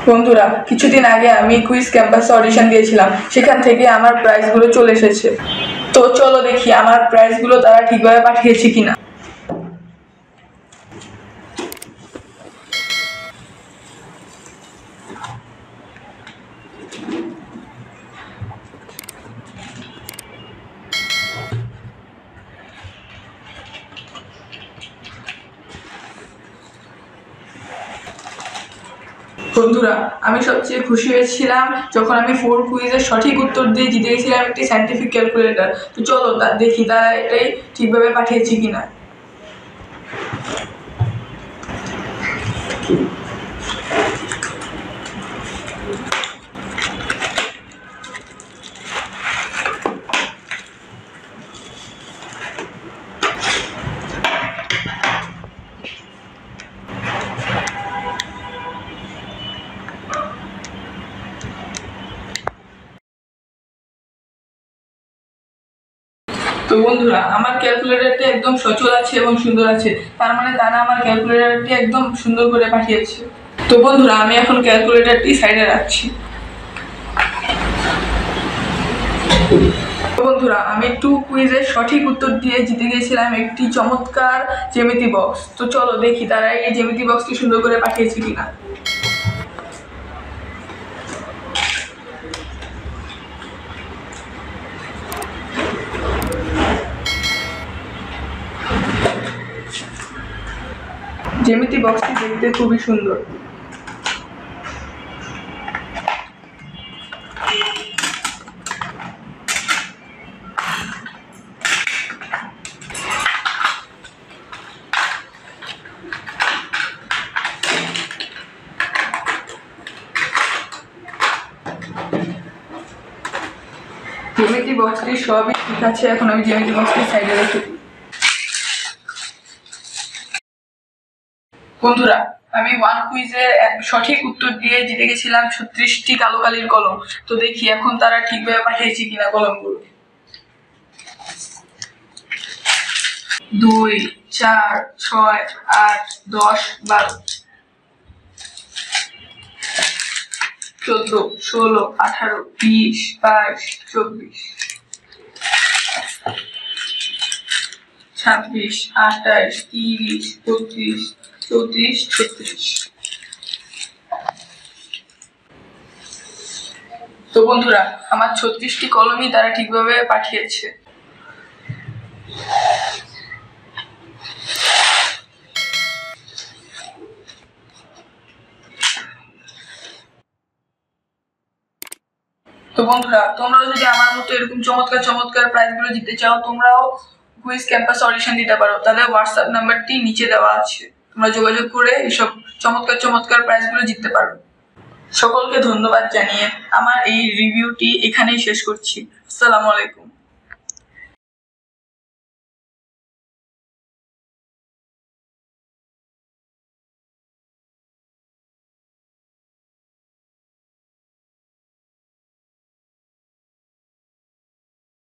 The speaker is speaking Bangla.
বন্ধুরা, কিছুদিন আগে আমি কুইজ ক্যাম্পাসে অডিশন দিয়েছিলাম, সেখান থেকে আমার প্রাইজগুলো চলে এসেছে। তো চলো দেখি আমার প্রাইজগুলো তারা ঠিকভাবে পাঠিয়েছে কিনা। বন্ধুরা, আমি সবচেয়ে খুশি হয়েছিলাম যখন আমি 4 কুইজের সঠিক উত্তর দিয়ে জিতে গেছিলাম একটি সায়েন্টিফিক ক্যালকুলেটর। তো চলো দেখি তারা এটাই ঠিকভাবে পাঠিয়েছে কিনা। তো বন্ধুরা, আমার ক্যালকুলেটরটি একদম সচল আছে এবং সুন্দর আছে, তার মানে তারা আমার ক্যালকুলেটরটি একদম সুন্দর করে পাঠিয়েছে। তো বন্ধুরা, আমি এখন ক্যালকুলেটরটি সাইডে রাখছি। বন্ধুরা, আমি 2 কুইজের সঠিক উত্তর দিয়ে জিতে গিয়েছিলাম একটি চমৎকার জ্যামিতি বক্স। তো চলো দেখি তারা এই জ্যামিতি বক্সটি সুন্দর করে পাঠিয়েছে কিনা। জ্যামিতি বক্সটি দেখতে খুবই সুন্দর। জ্যামিতি বক্সটি সবই ঠিক আছে, এখন আমি জ্যামিতি বক্সটি সাইডে রেখে দিই। বন্ধুরা, আমি 1 কুইজের সঠিক উত্তর দিয়ে জিতে গেছিলাম 36টি কালো কালির কলম। তো দেখি এখন তারা ঠিকভাবে পাঠিয়েছে কিনা কলমগুলো। 2, 4, 6, 8, 10, 12, 14, 16, 18, 20, 22, 24, 26, 28, 30, 32, 34, 36। তো বন্ধুরা, আমার 36টি কলমই তারা ঠিকভাবে পাঠিয়েছে। তো বন্ধুরা, তোমরাও যদি আমার মতো এরকম চমৎকার চমৎকার প্রাইজগুলো জিততে চাও, তোমরাও কুইজ ক্যাম্পাস অডিশন দিতে পারো। তাদের হোয়াটসঅ্যাপ নাম্বারটি নিচে দেওয়া আছে, তোমরা যোগাযোগ করে এসব চমৎকার চমৎকার প্রাইজগুলো জিততে পারো। সকলকে ধন্যবাদ জানিয়ে আমার এই রিভিউটি এখানেই শেষ করছি। আসসালামু আলাইকুম।